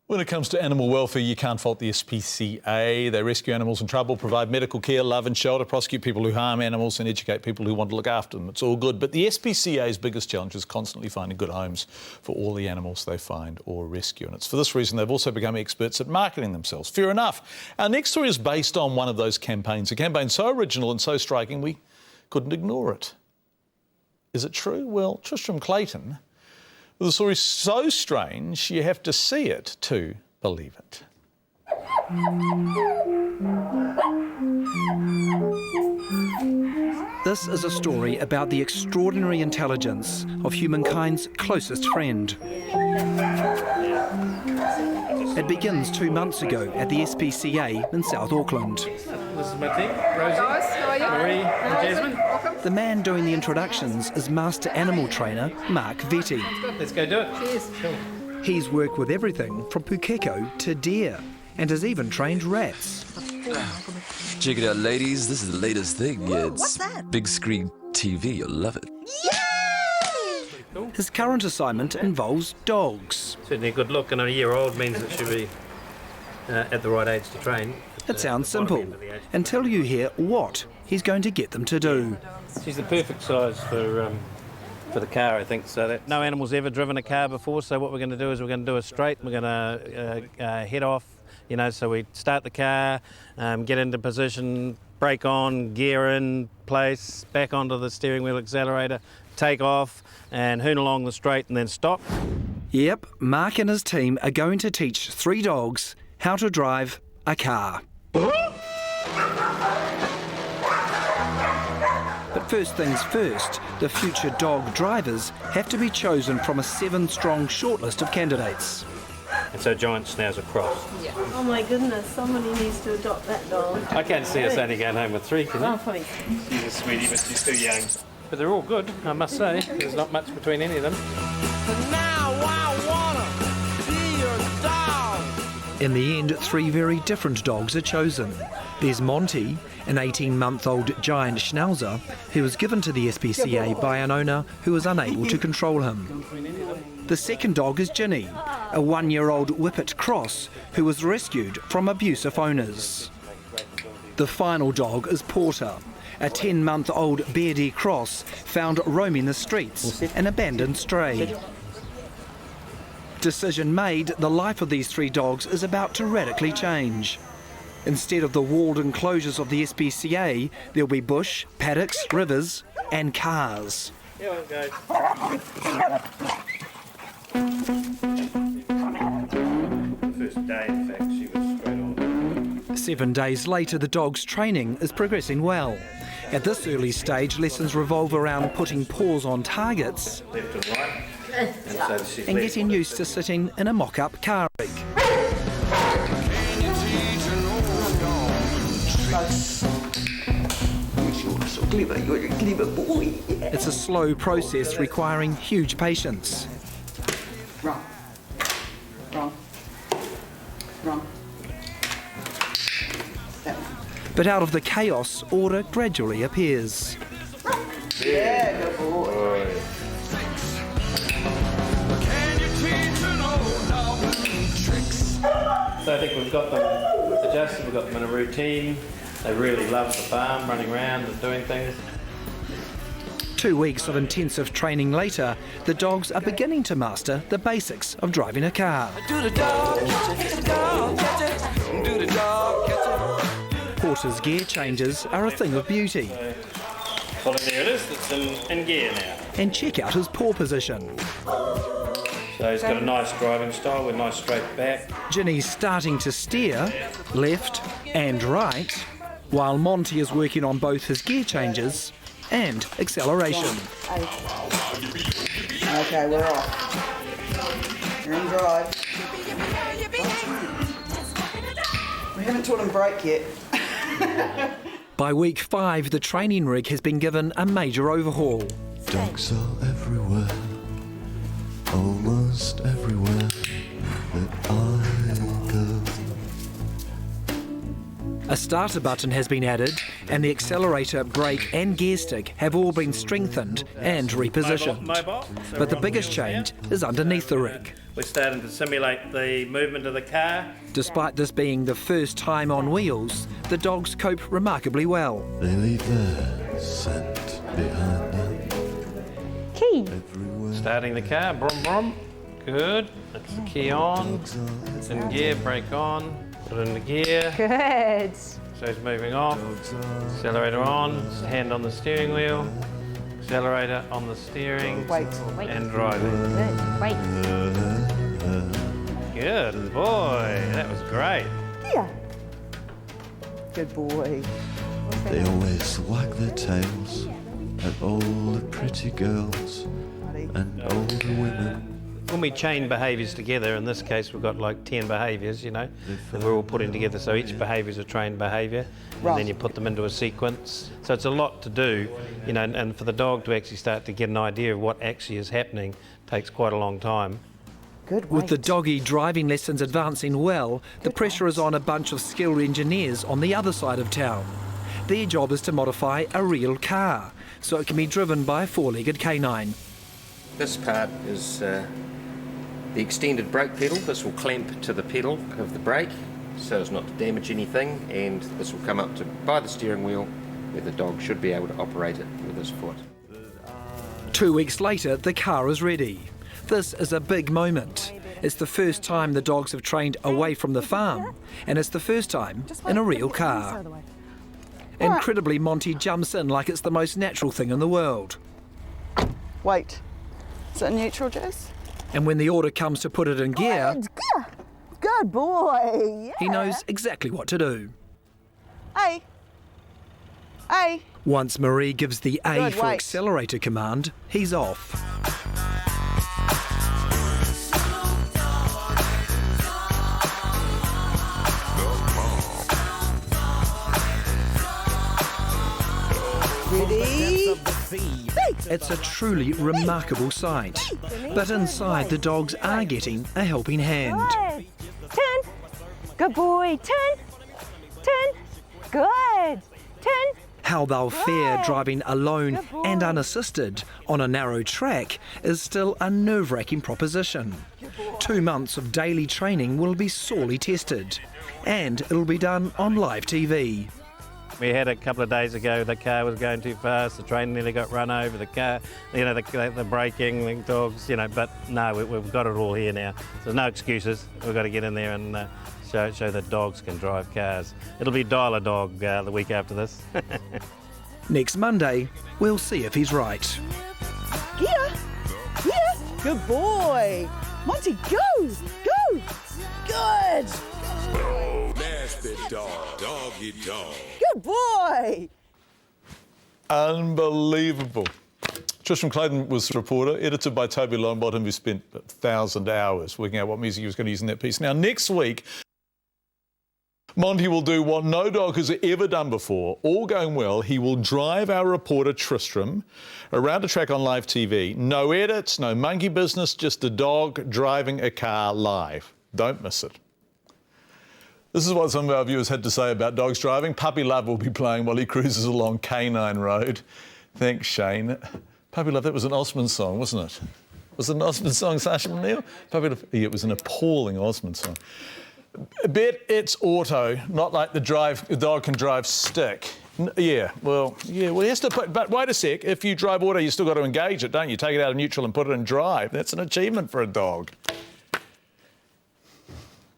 When it comes to animal welfare, you can't fault the SPCA. They rescue animals in trouble, provide medical care, love and shelter, prosecute people who harm animals and educate people who want to look after them. It's all good. But the SPCA's biggest challenge is constantly finding good homes for all the animals they find or rescue. And it's for this reason they've also become experts at marketing themselves. Fair enough. Our next story is based on one of those campaigns, a campaign so original and so striking we couldn't ignore it. Is it true? Well, Tristram Clayton, the story is so strange you have to see it to believe it. This is a story about the extraordinary intelligence of humankind's closest friend. It begins 2 months ago at the SPCA in South Auckland. This is my team, Rosie, Marie and Jasmine. The man doing the introductions is master animal trainer Mark Vetti. Let's go do it. Cheers. Cool. He's worked with everything from pukeko to deer and has even trained rats. Check it out, ladies. This is the latest thing. Yeah, it's What's that? big screen TV. You'll love it. His current assignment involves dogs. Certainly a good look, and a year old means it should be at the right age to train. It sounds simple until you hear what he's going to get them to do. She's the perfect size for the car, I think. So that no animal's ever driven a car before. So what we're going to do is we're going to do a straight. We're going to head off. You know, so we start the car, get into position, brake on, gear in place, back onto the steering wheel accelerator, take off, and hoon along the straight, and then stop. Yep, Mark and his team are going to teach 3 dogs how to drive a car. But first things first, the future dog drivers have to be chosen from a 7-strong shortlist of candidates. And so giant schnauzer cross. Oh my goodness, somebody needs to adopt that dog. I can't see us only going home with 3, can you? Oh, please. She's a sweetie, but she's too young. But they're all good, I must say. There's not much between any of them. In the end, 3 very different dogs are chosen. There's Monty, an 18-month-old giant schnauzer who was given to the SPCA by an owner who was unable to control him. The second dog is Ginny, a 1-year-old whippet cross who was rescued from abusive owners. The final dog is Porter, a 10-month-old beardie cross found roaming the streets, an abandoned stray. Decision made, the life of these 3 dogs is about to radically change. Instead of the walled enclosures of the SPCA, there'll be bush, paddocks, rivers and cars. Here we go. The first day, in fact, she was straight on. 7 days later, the dog's training is progressing well. At this early stage, lessons revolve around putting paws on targets Left and right. And so she's and left. getting used to sitting in a mock-up car rig. It's a slow process requiring huge patience. Wrong. Wrong. Wrong. That one. But out of the chaos, order gradually appears. Yeah, good boy. So I think we've got them adjusted, we've got them in a routine. They really love the farm, running around and doing things. 2 weeks of intensive training later, the dogs are beginning to master the basics of driving a car. Porter's gear changes are a thing of beauty. Well, there it is, it's in gear now. And check out his paw position. So he's got a nice driving style with a nice straight back. Ginny's starting to steer left and right, while Monty is working on both his gear changes and acceleration. Okay, we're off. You're in drive. We haven't taught him brake yet. By week 5, the training rig has been given a major overhaul. Dogs are everywhere, almost everywhere that I go. A starter button has been added, and the accelerator, brake and gear stick have all been strengthened and repositioned. Mobile. So But the we're on biggest wheels now. change is underneath the rig. We're starting to simulate the movement of the car. Despite this being the first time on wheels, the dogs cope remarkably well. They leave their scent behind them Key. everywhere. Starting the car, brum brum. Good. That's the key on. It's in gear, brake on. Put it into gear. Good. So it's moving off. Accelerator on. Hand on the steering wheel. Accelerator on the steering. Wait. And driving. Good. Wait. Good boy. That was great. Yeah. Good boy. They always wag their tails at all the pretty girls and older women. When we chain behaviours together, in this case we've got like 10 behaviours, you know, that we're all putting together. So each behaviour is a trained behaviour, and Right. then you put them into a sequence. So it's a lot to do, you know, and for the dog to actually start to get an idea of what actually is happening takes quite a long time. Good. With the wait. doggy driving lessons advancing well, the pressure is on a bunch of skilled engineers on the other side of town. Their job is to modify a real car so it can be driven by a four-legged canine. This part is the extended brake pedal. This will clamp to the pedal of the brake so as not to damage anything, and this will come up to by the steering wheel where the dog should be able to operate it with his foot. 2 weeks later, the car is ready. This is a big moment. It's the first time the dogs have trained away from the farm, and it's the first time in a real car. Incredibly, Monty jumps in like it's the most natural thing in the world. Wait. Is it neutral, Jess? And when the order comes to put it in gear, Good boy. he Yeah. knows exactly what to do. Hey. Hey. Once Marie gives the A Good, for wait. accelerator command, he's off. Ready? It's a truly remarkable sight. But inside, the dogs are getting a helping hand. Turn. Good boy. Turn. Turn. Good. Turn. How they'll fare driving alone and unassisted on a narrow track is still a nerve-wracking proposition. 2 months of daily training will be sorely tested, and it'll be done on live TV. We had a couple of days ago, the car was going too fast, the train nearly got run over, the car, you know, the braking, the dogs, you know, but no, we've got it all here now. There's no excuses. We've got to get in there and show that dogs can drive cars. It'll be Dial a Dog the week after this. Next Monday, we'll see if he's right. Gear. Gear. Good boy. Monty, go. Go. Good. Nasty dog, doggy dog. Good boy. Unbelievable. Tristram Clayton was the reporter, edited by Toby Longbottom, who spent 1,000 hours working out what music he was going to use in that piece. Now, next week, Monty will do what no dog has ever done before. All going well, he will drive our reporter Tristram around a track on live TV. No edits, no monkey business, just a dog driving a car live. Don't miss it. This is what some of our viewers had to say about dogs driving. Puppy Love will be playing while he cruises along Canine Road. Thanks, Shane. Puppy Love, that was an Osmond song, wasn't it? Was it an Osmond song, Sasha McNeil? Puppy Love, yeah, it was an appalling Osmond song. Bet it's auto, not like the dog can drive stick. Well, he has to put, but wait a sec, if you drive auto, you still got to engage it, don't you? Take it out of neutral and put it in drive. That's an achievement for a dog.